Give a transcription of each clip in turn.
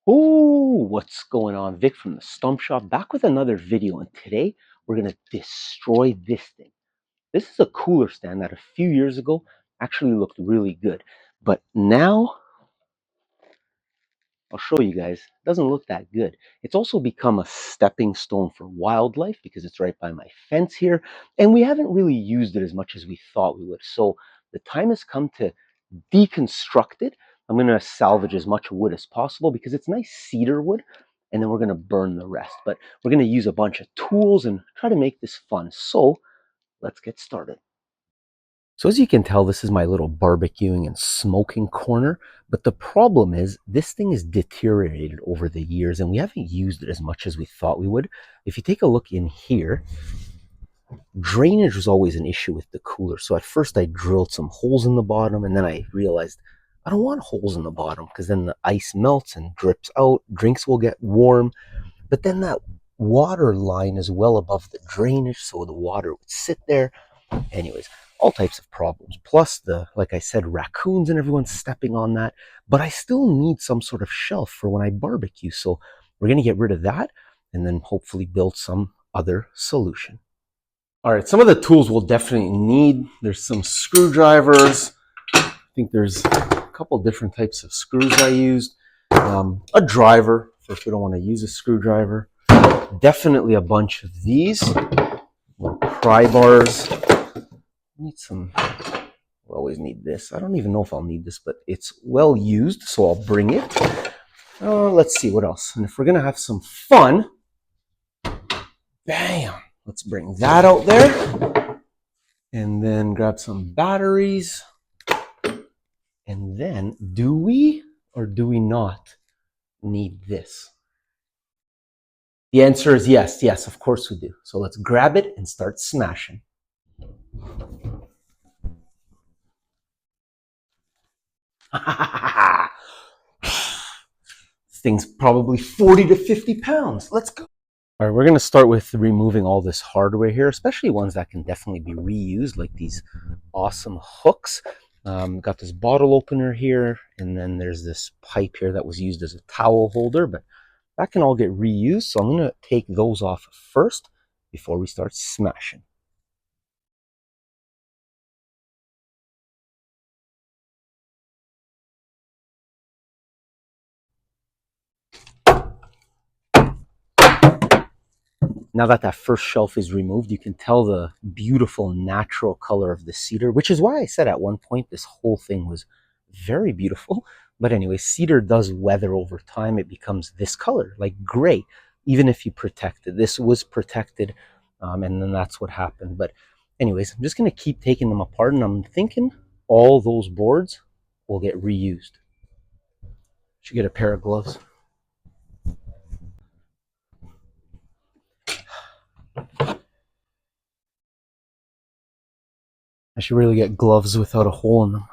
Oh, what's going on? Vic from the Stump Shop back with another video, and today we're gonna destroy this thing. This is a cooler stand that a few years ago actually looked really good, but now I'll show you guys, it doesn't look that good. It's also become a stepping stone for wildlife because it's right by my fence here, and we haven't really used it as much as we thought we would. So the time has come to deconstruct it. I'm going to salvage as much wood as possible because it's nice cedar wood, and then we're going to burn the rest. But we're going to use a bunch of tools and try to make this fun. So let's get started. So as you can tell, this is my little barbecuing and smoking corner. But the problem is this thing is deteriorated over the years and we haven't used it as much as we thought we would. If you take a look in here, drainage was always an issue with the cooler. So at first I drilled some holes in the bottom, and then I realized I don't want holes in the bottom because then the ice melts and drips out, drinks will get warm. But then that water line is well above the drainage, so the water would sit there. Anyways, all types of problems. Plus like I said, raccoons and everyone's stepping on that. But I still need some sort of shelf for when I barbecue. So we're going to get rid of that and then hopefully build some other solution. All right, some of the tools we'll definitely need. There's some screwdrivers. I think there's a couple different types of screws I used. A driver for if we don't want to use a screwdriver. Definitely a bunch of these. Pry bars. Need some, we'll always need this. I don't even know if I'll need this, but it's well used, so I'll bring it. Let's see, what else? And if we're gonna have some fun, bam, let's bring that out there. And then grab some batteries. And then, do we or do we not need this? The answer is yes, yes, of course we do. So let's grab it and start smashing. This thing's probably 40 to 50 pounds. Let's go. All right, we're going to start with removing all this hardware here, especially ones that can definitely be reused, like these awesome hooks. Got this bottle opener here, and then there's this pipe here that was used as a towel holder, but that can all get reused. So I'm going to take those off first before we start smashing. Now that first shelf is removed, you can tell the beautiful natural color of the cedar, which is why I said at one point this whole thing was very beautiful. But anyway, cedar does weather over time. It becomes this color, like gray, even if you protect it. This was protected, and then that's what happened. But anyways, I'm just going to keep taking them apart, and I'm thinking all those boards will get reused. Should get a pair of gloves. I should really get gloves without a hole in them.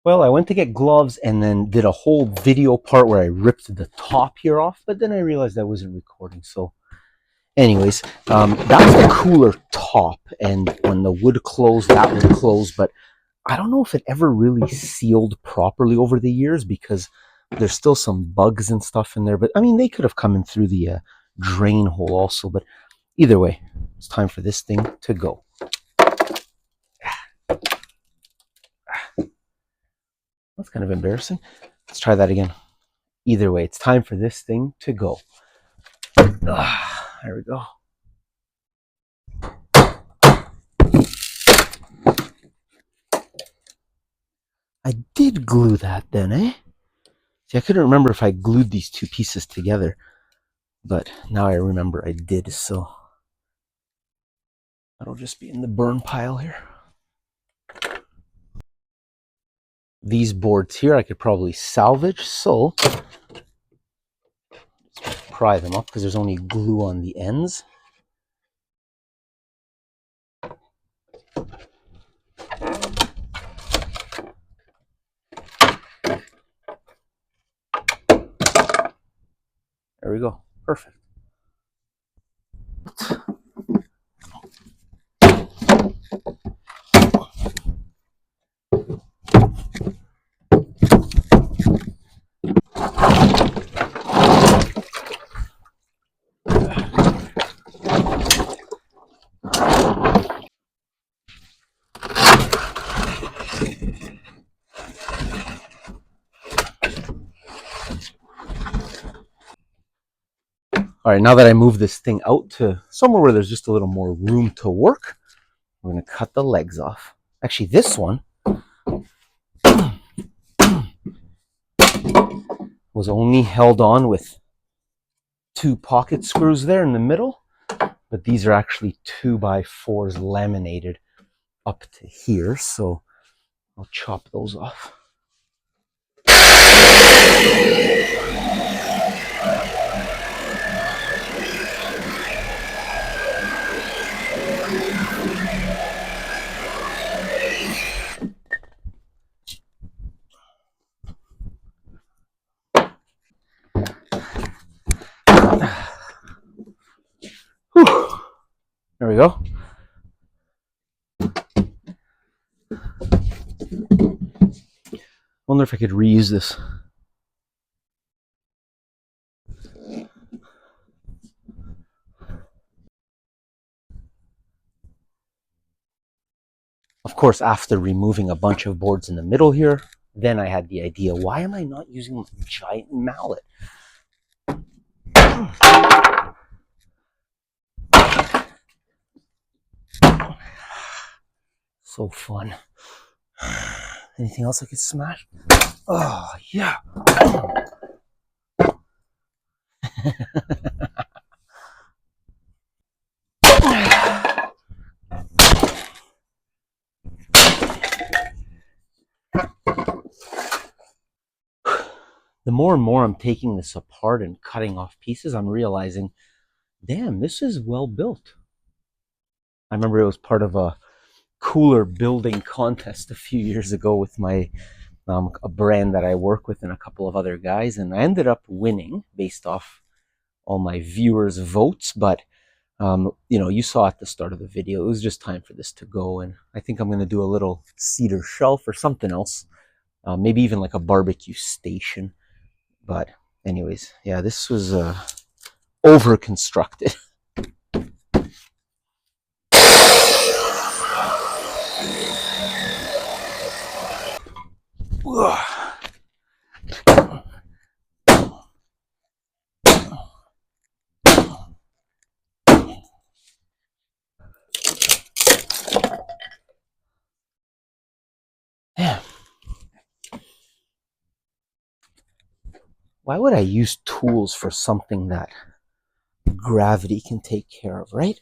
Well, I went to get gloves and then did a whole video part where I ripped the top here off, but then I realized I wasn't recording. So anyways, that's the cooler top, and when the wood closed, that would close, but I don't know if it ever really sealed properly over the years because there's still some bugs and stuff in there, but I mean, they could have come in through the drain hole also, but either way, it's time for this thing to go. That's kind of embarrassing. Let's try that again. Either way, it's time for this thing to go. There we go. I did glue that then, eh? See, I couldn't remember if I glued these two pieces together, but now I remember I did, so that'll just be in the burn pile here. These boards here I could probably salvage, so let's pry them up because there's only glue on the ends. There we go. Perfect. All right, now that I move this thing out to somewhere where there's just a little more room to work, I'm going to cut the legs off. Actually, this one was only held on with 2 pocket screws there in the middle, but these are actually 2x4s laminated up to here, so I'll chop those off. Whew. There we go. Wonder if I could reuse this. Of course, after removing a bunch of boards in the middle here, then I had the idea, why am I not using a giant mallet? So fun. Anything else I could smash? Oh, yeah. The more and more I'm taking this apart and cutting off pieces, I'm realizing, damn, this is well built. I remember it was part of a cooler building contest a few years ago with my a brand that I work with and a couple of other guys, and I ended up winning based off all my viewers' votes. But you saw at the start of the video, it was just time for this to go, and I think I'm going to do a little cedar shelf or something else, maybe even like a barbecue station. But anyways, yeah, this was over constructed. Damn. Why would I use tools for something that gravity can take care of, right?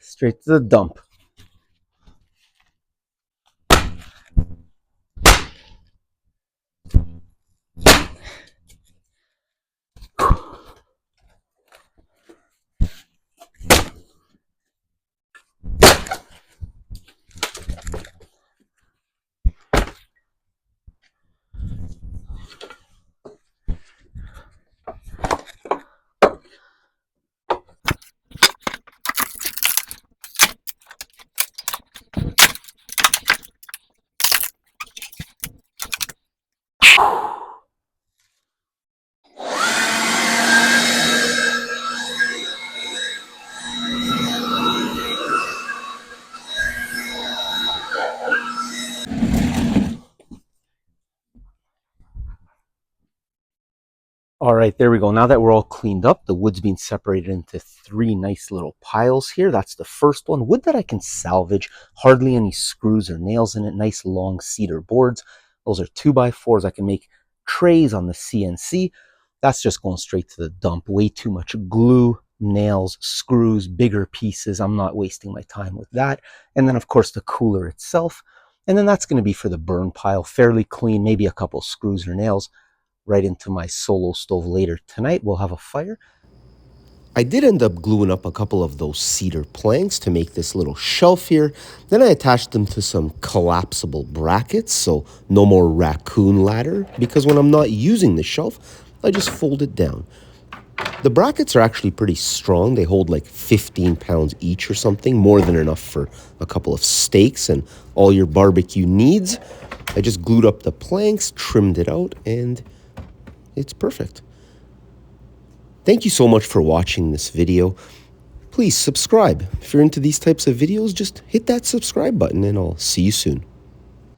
Straight to the dump. All right, there we go. Now that we're all cleaned up, the wood's being separated into 3 nice little piles here. That's the first one. Wood that I can salvage. Hardly any screws or nails in it. Nice long cedar boards. Those are 2x4s. I can make trays on the CNC. That's just going straight to the dump. Way too much glue, nails, screws, bigger pieces. I'm not wasting my time with that. And then, of course, the cooler itself. And then that's going to be for the burn pile. Fairly clean, maybe a couple screws or nails. Right into my solo stove later tonight. We'll have a fire. I did end up gluing up a couple of those cedar planks to make this little shelf here. Then I attached them to some collapsible brackets, so no more raccoon ladder, because when I'm not using the shelf, I just fold it down. The brackets are actually pretty strong. They hold like 15 pounds each or something, more than enough for a couple of steaks and all your barbecue needs. I just glued up the planks, trimmed it out, and it's perfect. Thank you so much for watching this video. Please subscribe. If you're into these types of videos, just hit that subscribe button and I'll see you soon.